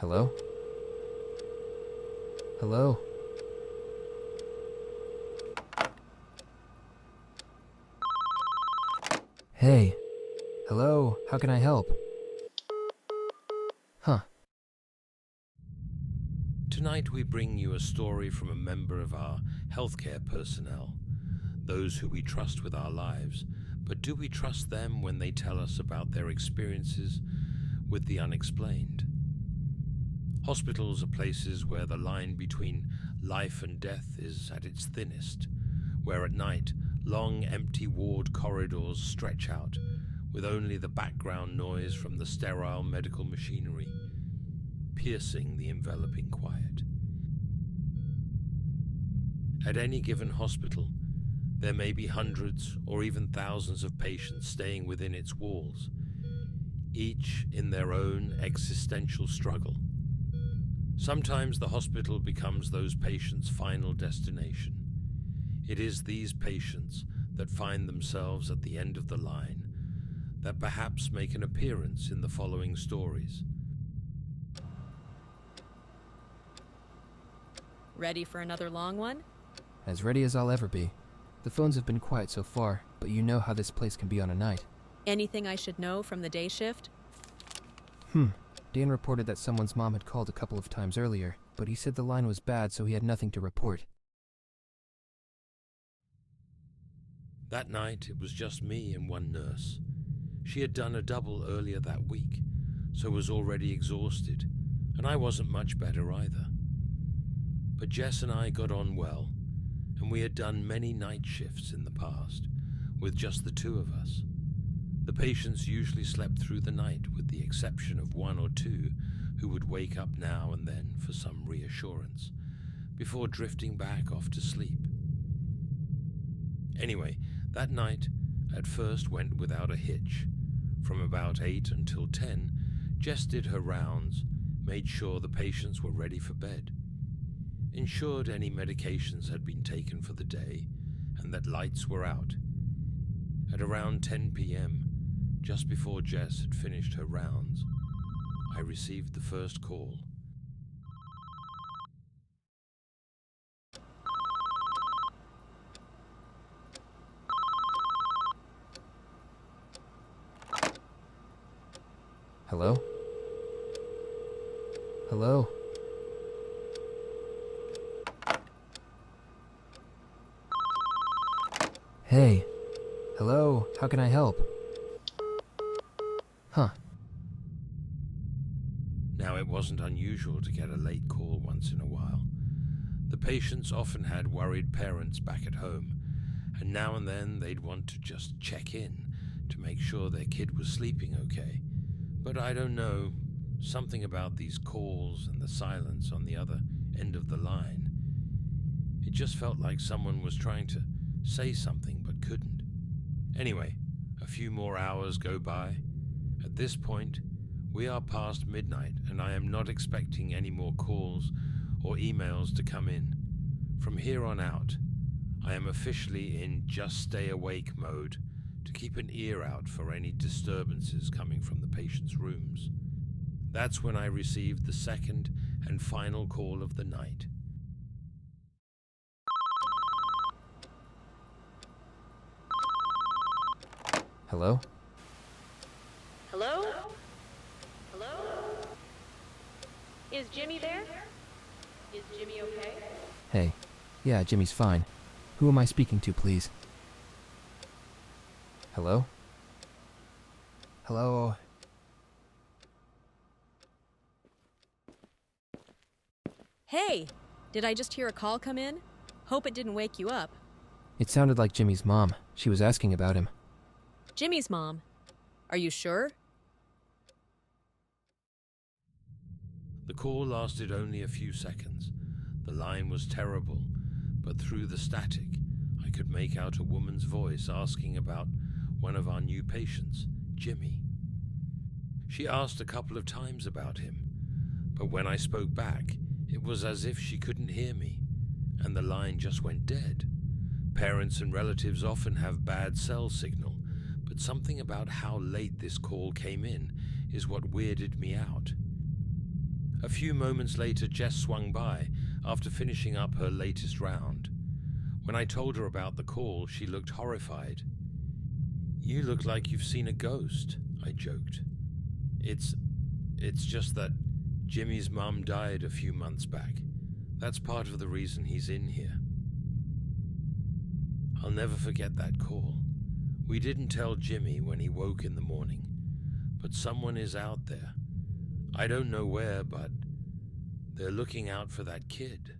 Hello? Hello? Hey. Hello, how can I help? Huh. Tonight we bring you a story from a member of our healthcare personnel, those who we trust with our lives, but do we trust them when they tell us about their experiences with the unexplained? Hospitals are places where the line between life and death is at its thinnest, where at night long empty ward corridors stretch out with only the background noise from the sterile medical machinery piercing the enveloping quiet. At any given hospital, there may be hundreds or even thousands of patients staying within its walls, each in their own existential struggle. Sometimes the hospital becomes those patients' final destination. It is these patients that find themselves at the end of the line that perhaps make an appearance in the following stories. Ready for another long one? As ready as I'll ever be. The phones have been quiet so far, but you know how this place can be on a night. Anything I should know from the day shift? Dan reported that someone's mom had called a couple of times earlier, but he said the line was bad, so he had nothing to report. That night, it was just me and one nurse. She had done a double earlier that week, so was already exhausted, and I wasn't much better either. But Jess and I got on well, and we had done many night shifts in the past, with just the two of us. The patients usually slept through the night, with the exception of one or two who would wake up now and then for some reassurance, before drifting back off to sleep. Anyway, that night at first went without a hitch. From about 8 until 10, Jess did her rounds, made sure the patients were ready for bed, ensured any medications had been taken for the day, and that lights were out. At around 10 p.m., just before Jess had finished her rounds, I received the first call. Hello? Hello? Hey. Hello, how can I help? Huh. Now, it wasn't unusual to get a late call once in a while. The patients often had worried parents back at home, and now and then they'd want to just check in to make sure their kid was sleeping okay. But I don't know, something about these calls and the silence on the other end of the line. It just felt like someone was trying to say something but couldn't. Anyway, a few more hours go by. At this point, we are past midnight, and I am not expecting any more calls or emails to come in. From here on out, I am officially in just stay awake mode to keep an ear out for any disturbances coming from the patient's rooms. That's when I received the second and final call of the night. Hello? Hello? Hello? Is Jimmy there? Is Jimmy okay? Hey. Yeah, Jimmy's fine. Who am I speaking to, please? Hello? Hello? Hey! Did I just hear a call come in? Hope it didn't wake you up. It sounded like Jimmy's mom. She was asking about him. Jimmy's mom. Are you sure? The call lasted only a few seconds. The line was terrible, but through the static, I could make out a woman's voice asking about one of our new patients, Jimmy. She asked a couple of times about him, but when I spoke back, it was as if she couldn't hear me, and the line just went dead. Parents and relatives often have bad cell signal, but something about how late this call came in is what weirded me out. A few moments later, Jess swung by after finishing up her latest round. When I told her about the call, she looked horrified. "You look like you've seen a ghost," I joked. It's just that Jimmy's mum died a few months back. That's part of the reason he's in here." I'll never forget that call. We didn't tell Jimmy when he woke in the morning, but someone is out there. I don't know where, but they're looking out for that kid.